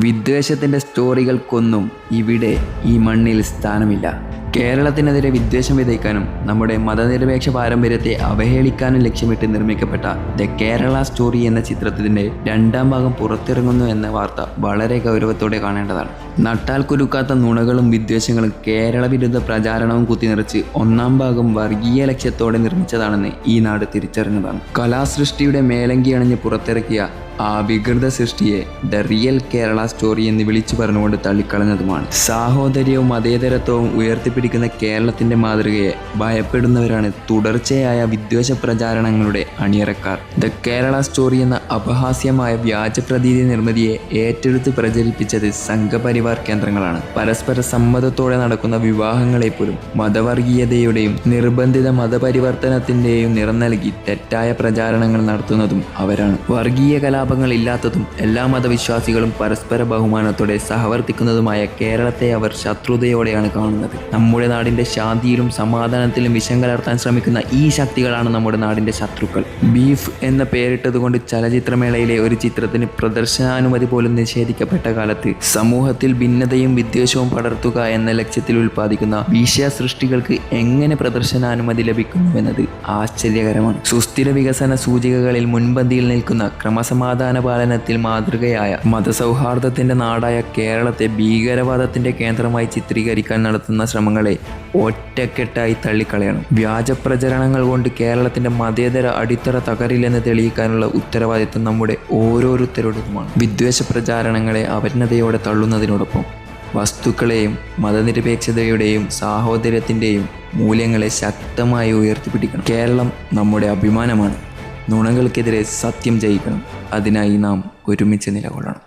വിദ്വേഷത്തിൻ്റെ സ്റ്റോറികൾക്കൊന്നും ഇവിടെ ഈ മണ്ണിൽ സ്ഥാനമില്ല. കേരളത്തിനെതിരെ വിദ്വേഷം വിതയ്ക്കാനും നമ്മുടെ മതനിരപേക്ഷ പാരമ്പര്യത്തെ അവഹേളിക്കാനും ലക്ഷ്യമിട്ട് നിർമ്മിക്കപ്പെട്ട ദ കേരള സ്റ്റോറി എന്ന ചിത്രത്തിൻ്റെ 2ാം ഭാഗം പുറത്തിറങ്ങുന്നു എന്ന വാർത്ത വളരെ ഗൗരവത്തോടെ കാണേണ്ടതാണ്. നട്ടാൽ കുരുക്കാത്ത നുണകളും വിദ്വേഷങ്ങളും കേരള വിരുദ്ധ പ്രചാരണവും കുത്തിനിറച്ച് 1ാം ഭാഗം വർഗീയ ലക്ഷ്യത്തോടെ നിർമ്മിച്ചതാണെന്ന് ഈ നാട് തിരിച്ചറിഞ്ഞതാണ്. കലാസൃഷ്ടിയുടെ മേലങ്കി അണിഞ്ഞ് പുറത്തിറക്കിയ ആ വികൃത സൃഷ്ടിയെ ദ റിയൽ കേരള സ്റ്റോറി എന്ന് വിളിച്ചു പറഞ്ഞുകൊണ്ട് തള്ളിക്കളഞ്ഞതുമാണ്. സാഹോദര്യവും മതേതരത്വവും ഉയർത്തിപ്പിടിക്കുന്ന കേരളത്തിൻ്റെ മാതൃകയെ ഭയപ്പെടുന്നവരാണ് തുടർച്ചയായ വിദ്വേഷ പ്രചാരണങ്ങളുടെ അണിയറക്കാർ. ദ കേരള സ്റ്റോറി എന്ന അപഹാസ്യമായ വ്യാജ പ്രതീതി നിർമ്മിതിയെ ഏറ്റെടുത്ത് പ്രചരിപ്പിച്ചത് സംഘപരിവാർ കേന്ദ്രങ്ങളാണ്. പരസ്പര സമ്മതത്തോടെ നടക്കുന്ന വിവാഹങ്ങളെപ്പോലും മതവർഗീയതയുടെയും നിർബന്ധിത മതപരിവർത്തനത്തിൻ്റെയും നിറം നൽകി തെറ്റായ പ്രചാരണങ്ങൾ നടത്തുന്നതും അവരാണ്. വർഗീയ ഇല്ലാത്തതും എല്ലാ മതവിശ്വാസികളും പരസ്പര ബഹുമാനത്തോടെ സഹവർത്തിക്കുന്നതുമായ കേരളത്തെ അവർ ശത്രുതയോടെയാണ് കാണുന്നത്. നമ്മുടെ നാടിൻ്റെ ശാന്തിയിലും സമാധാനത്തിലും വിഷം കലർത്താൻ ശ്രമിക്കുന്ന ഈ ശക്തികളാണ് നമ്മുടെ നാടിൻ്റെ ശത്രുക്കൾ. ബീഫ് എന്ന പേരിട്ടതുകൊണ്ട് ചലച്ചിത്രമേളയിലെ ഒരു ചിത്രത്തിന് പ്രദർശനാനുമതി പോലും നിഷേധിക്കപ്പെട്ട കാലത്ത് സമൂഹത്തിൽ ഭിന്നതയും വിദ്വേഷവും പടർത്തുക എന്ന ലക്ഷ്യത്തിൽ ഉൽപ്പാദിക്കുന്ന വിഷയ സൃഷ്ടികൾക്ക് എങ്ങനെ പ്രദർശനാനുമതി ലഭിക്കുന്നുവെന്നത് ആശ്ചര്യകരമാണ്. സുസ്ഥിര വികസന സൂചികകളിൽ മുൻപന്തിയിൽ നിൽക്കുന്ന ക്രമസമാധാന പാലനത്തിൽ മാതൃകയായ മതസൗഹാർദ്ദത്തിന്റെ നാടായ കേരളത്തെ ഭീകരവാദത്തിന്റെ കേന്ദ്രമായി ചിത്രീകരിക്കാൻ നടത്തുന്ന ശ്രമങ്ങളെ ഒറ്റക്കെട്ടായി തള്ളിക്കളയണം. വ്യാജ പ്രചരണങ്ങൾ കൊണ്ട് കേരളത്തിന്റെ മതേതര അടിത്തറ തകരില്ലെന്ന് തെളിയിക്കാനുള്ള ഉത്തരവാദിത്വം നമ്മുടെ ഓരോരുത്തരുടേതുമാണ്. വിദ്വേഷ പ്രചാരണങ്ങളെ അവജ്ഞതയോടെ തള്ളുന്നതിനോടൊപ്പം വസ്തുക്കളെയും മതനിരപേക്ഷതയുടെയും സാഹോദര്യത്തിൻ്റെയും മൂല്യങ്ങളെ ശക്തമായി ഉയർത്തിപ്പിടിക്കണം. കേരളം നമ്മുടെ അഭിമാനമാണ്. നുണകൾക്കെതിരെ സത്യം ജയിക്കണം. അതിനായി നാം ഒരുമിച്ച് നിലകൊള്ളണം.